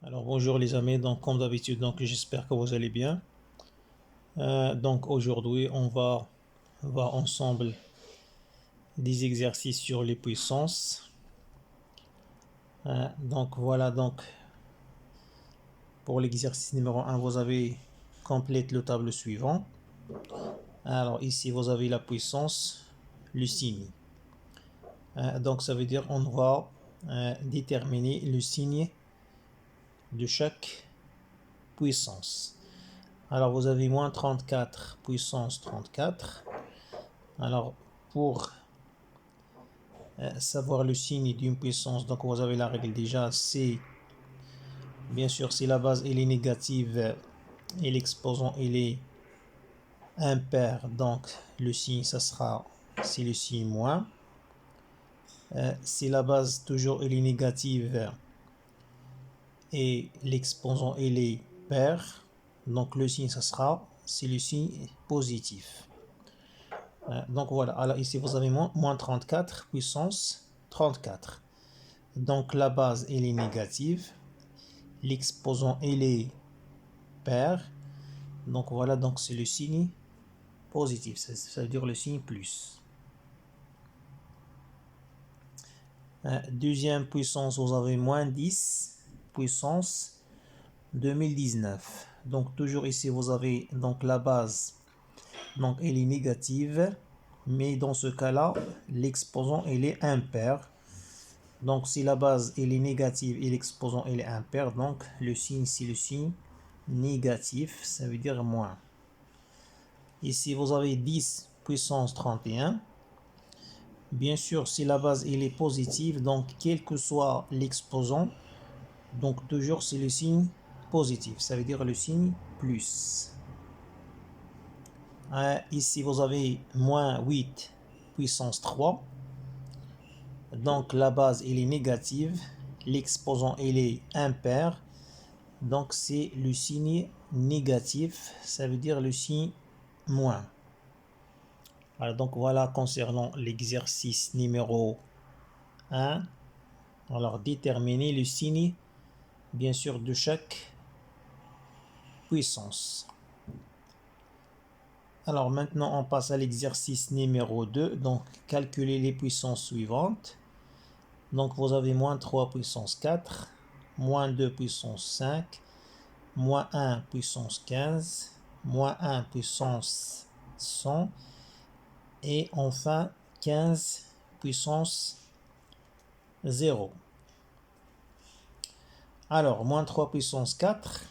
Alors bonjour les amis, donc comme d'habitude, donc j'espère que vous allez bien. Donc aujourd'hui on va voir ensemble des exercices sur les puissances. Donc voilà, donc pour l'exercice numéro 1 vous avez complète le tableau suivant. Alors ici vous avez la puissance, le signe. Donc ça veut dire on va déterminer le signe de chaque puissance. Alors vous avez moins 34 puissance 34. Alors, pour savoir le signe d'une puissance, donc vous avez la règle déjà, c'est bien sûr si la base elle est négative et l'exposant il est impair, donc le signe ça sera c'est le signe moins. Si la base toujours elle est négative et l'exposant il est pair, donc le signe ça sera c'est le signe positif. Donc voilà, alors ici vous avez moins 34 puissance 34. Donc la base elle est négative, l'exposant elle est pair, donc voilà, donc c'est le signe positif, ça veut dire le signe plus. Deuxième puissance, vous avez moins 10 puissance 2019. Donc toujours ici vous avez donc la base, donc elle est négative, mais dans ce cas-là l'exposant elle est impair. Donc si la base elle est négative et l'exposant elle est impair, donc le signe c'est le signe négatif, ça veut dire moins. Ici vous avez 10 puissance 31. Bien sûr si la base elle est positive, donc quel que soit l'exposant, donc toujours c'est le signe positif, ça veut dire le signe plus. Ici vous avez moins 8 puissance 3. Donc la base elle est négative, l'exposant elle est impair, donc c'est le signe négatif, ça veut dire le signe moins. Alors donc voilà concernant l'exercice numéro 1. Alors déterminer le signe bien sûr de chaque puissance. Alors maintenant on passe à l'exercice numéro 2. Donc calculer les puissances suivantes. Donc vous avez moins 3 puissance 4, moins 2 puissance 5, moins 1 puissance 15, moins 1 puissance 100 et enfin 15 puissance 0. Alors, moins 3 puissance 4.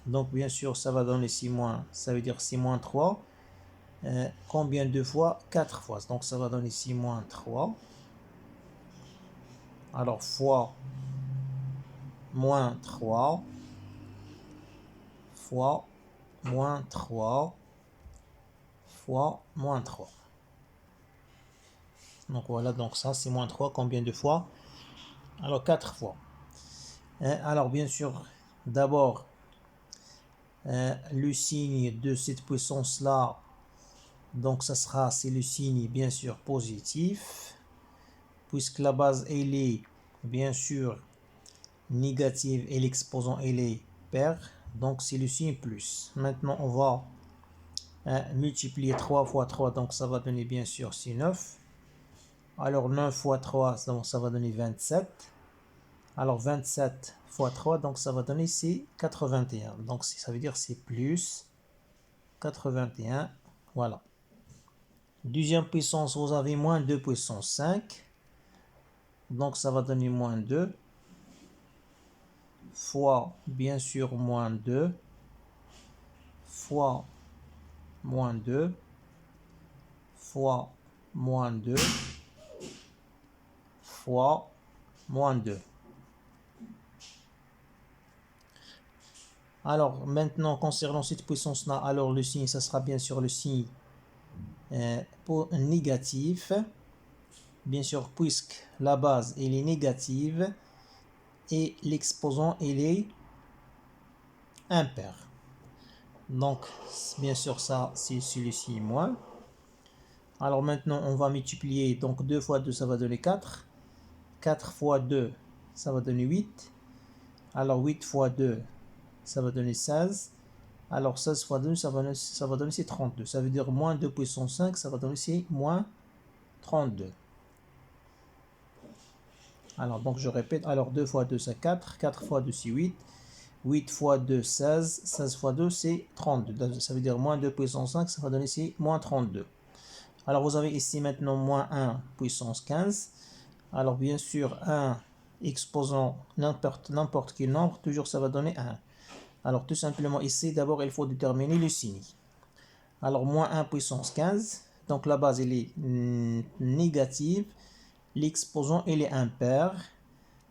Donc, bien sûr, ça va donner 6 moins. Ça veut dire 6 moins 3. Combien de fois? 4 fois. Donc, ça va donner 6 moins 3. Alors, fois moins 3. Fois moins 3. Fois moins 3. Donc, voilà. Donc, ça, c'est moins 3. Combien de fois? Alors, 4 fois. Alors, bien sûr, d'abord, le signe de cette puissance-là, donc ça sera, c'est le signe bien sûr positif, puisque la base elle est bien sûr négative et l'exposant elle est pair, donc c'est le signe plus. Maintenant on va multiplier 3 fois 3, donc ça va donner bien sûr c'est 9. Alors 9 fois 3, donc ça va donner 27. Alors 27 fois 3, donc ça va donner c'est 81. Donc ça veut dire c'est plus 81. Voilà. Deuxième puissance, vous avez moins 2 puissance 5. Donc ça va donner moins 2. Fois bien sûr moins 2. Fois moins 2. Fois moins 2. Fois moins 2. Alors maintenant concernant cette puissance là, alors le signe ça sera bien sûr le signe négatif, bien sûr puisque la base elle est négative et l'exposant il est impair, donc bien sûr ça c'est le signe moins. Alors maintenant on va multiplier, donc 2 fois 2 ça va donner 4, 4 fois 2 ça va donner 8. Alors 8 fois 2, ça va donner 16. Alors 16 fois 2, ça va donner ici 32. Ça veut dire moins 2 puissance 5, ça va donner ici moins 32. Alors donc je répète, alors 2 fois 2 c'est 4, 4 fois 2 c'est 8, 8 fois 2 16, 16 fois 2 c'est 32. Ça veut dire moins 2 puissance 5, ça va donner ici moins 32. Alors vous avez ici maintenant moins 1 puissance 15. Alors bien sûr 1 exposant n'importe quel nombre, toujours ça va donner 1. Alors tout simplement ici, d'abord il faut déterminer le signe. Alors moins 1 puissance 15, donc la base elle est négative, l'exposant il est impair.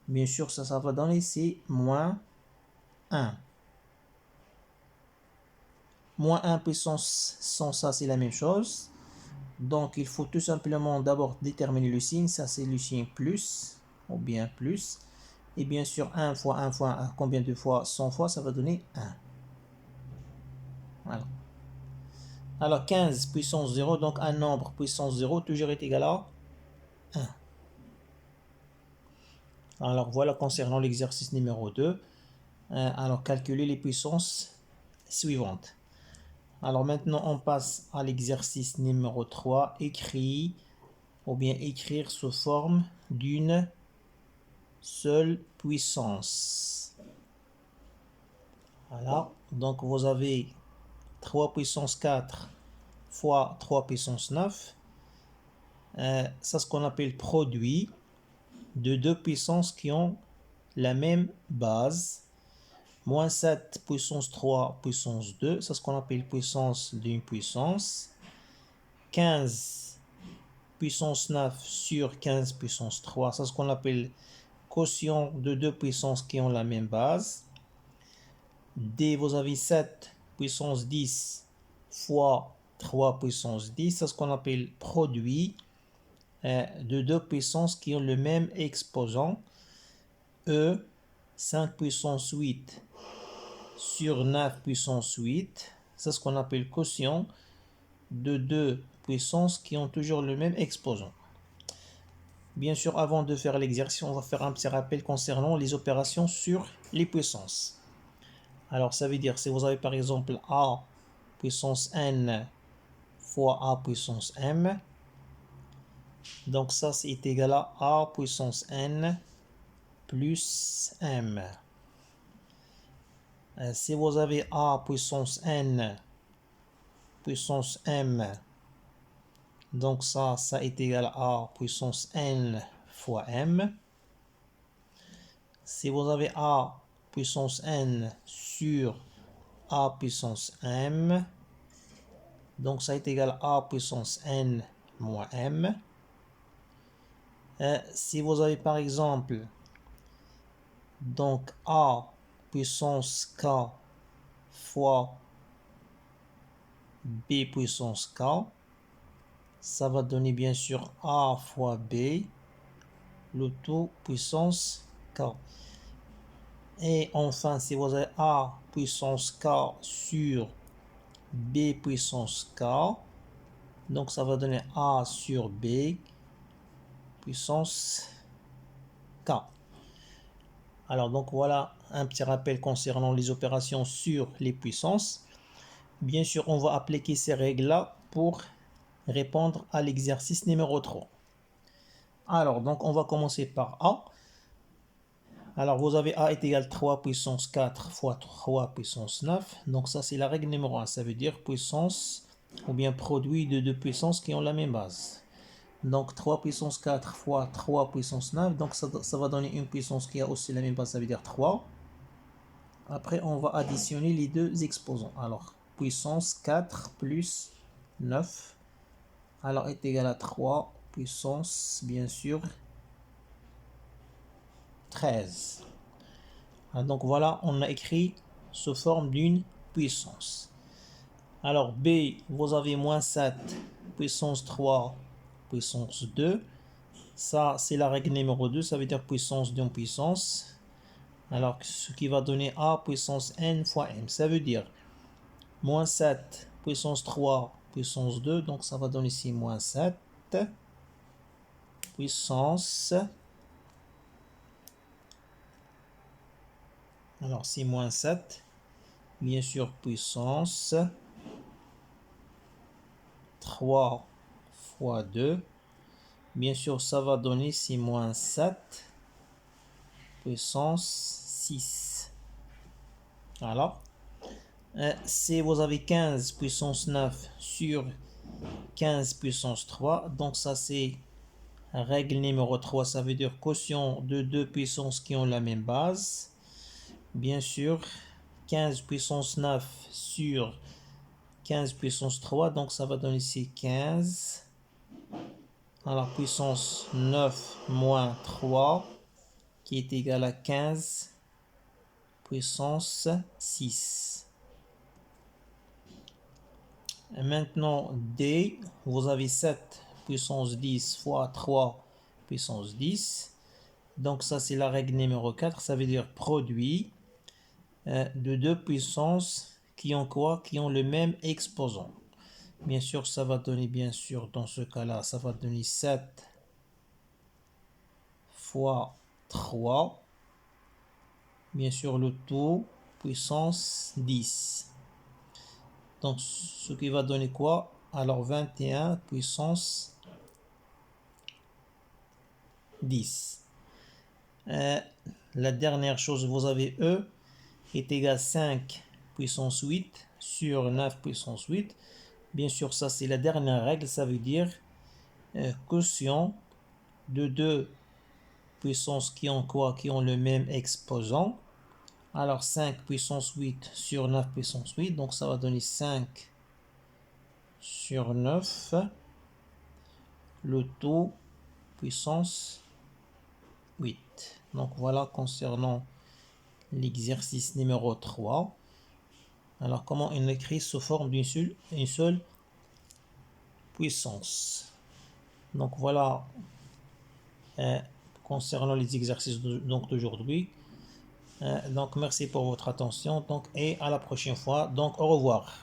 Bien sûr ça va donner ici moins 1. Moins 1 puissance 100, ça c'est la même chose. Donc il faut tout simplement d'abord déterminer le signe, ça c'est le signe plus ou bien plus. Et bien sûr 1 fois 1 fois 1, combien de fois 100 fois, ça va donner 1. Voilà. Alors 15 puissance 0, donc un nombre puissance 0 toujours est égal à 1. Alors voilà concernant l'exercice numéro 2. Alors calculer les puissances suivantes. Alors maintenant on passe à l'exercice numéro 3, écrit ou bien écrire sous forme d'une seule puissance. Voilà, donc vous avez 3 puissance 4 fois 3 puissance 9. Ça c'est ce qu'on appelle produit de deux puissances qui ont la même base. Moins 7 puissance 3 puissance 2, c'est ce qu'on appelle puissance d'une puissance. 15 puissance 9 sur 15 puissance 3, c'est ce qu'on appelle quotient de deux puissances qui ont la même base. D, vous avez 7 puissance 10 fois 3 puissance 10, c'est ce qu'on appelle produit de deux puissances qui ont le même exposant. E, 5 puissance 8 sur 9 puissance 8, c'est ce qu'on appelle quotient de deux puissances qui ont toujours le même exposant. Bien sûr, avant de faire l'exercice, on va faire un petit rappel concernant les opérations sur les puissances. Alors ça veut dire, si vous avez par exemple A puissance n fois A puissance m, donc ça c'est égal à A puissance n plus m. Si vous avez A puissance n puissance m, donc ça est égal à A puissance n fois m. Si vous avez A puissance n sur A puissance m, donc ça est égal à A puissance n moins m. Si vous avez par exemple donc A puissance k fois B puissance k, ça va donner bien sûr A fois B, le tout puissance k. Et enfin, si vous avez A puissance k sur B puissance k, donc ça va donner A sur B puissance k. Alors donc voilà un petit rappel concernant les opérations sur les puissances. Bien sûr, on va appliquer ces règles-là pour répondre à l'exercice numéro 3. Alors donc on va commencer par A. Alors vous avez A est égal à 3 puissance 4 fois 3 puissance 9. Donc ça c'est la règle numéro 1. Ça veut dire puissance ou bien produit de deux puissances qui ont la même base. Donc 3 puissance 4 fois 3 puissance 9. Donc ça va donner une puissance qui a aussi la même base. Ça veut dire 3. Après on va additionner les deux exposants. Alors puissance 4 plus 9. Alors est égal à 3 puissance bien sûr 13. Donc voilà, on a écrit sous forme d'une puissance. Alors B, vous avez moins 7 puissance 3 puissance 2. Ça, c'est la règle numéro 2, ça veut dire puissance d'une puissance. Alors, ce qui va donner A puissance n fois m. Ça veut dire moins 7 puissance 3 puissance 2. Donc, ça va donner ici moins 7 puissance Alors, c'est moins 7. Bien sûr, puissance 3 fois 2. Bien sûr, ça va donner 6 moins 7 puissance 6. Voilà. Si vous avez 15 puissance 9 sur 15 puissance 3, donc ça c'est règle numéro 3, ça veut dire quotient de deux puissances qui ont la même base. Bien sûr, 15 puissance 9 sur 15 puissance 3, donc ça va donner ici 15. Alors puissance 9 moins 3 qui est égal à 15 puissance 6. Et maintenant D, vous avez 7 puissance 10 fois 3 puissance 10. Donc ça c'est la règle numéro 4, ça veut dire produit de deux puissances qui ont quoi? Qui ont le même exposant. Bien sûr, ça va donner, bien sûr, dans ce cas-là, ça va donner 7 fois 3. Bien sûr, le tout, puissance 10. Donc, ce qui va donner quoi? Alors, 21 puissance 10. La dernière chose, vous avez E est égal à 5 puissance 8 sur 9 puissance 8. Bien sûr, ça c'est la dernière règle, ça veut dire quotient de deux puissances qui ont quoi? Qui ont le même exposant. Alors 5 puissance 8 sur 9 puissance 8, donc ça va donner 5 sur 9, le tout puissance 8. Donc voilà concernant l'exercice numéro 3. Alors comment on écrit sous forme d'une seule puissance. Donc voilà concernant les exercices d'aujourd'hui. Donc merci pour votre attention, donc, et à la prochaine fois. Donc au revoir.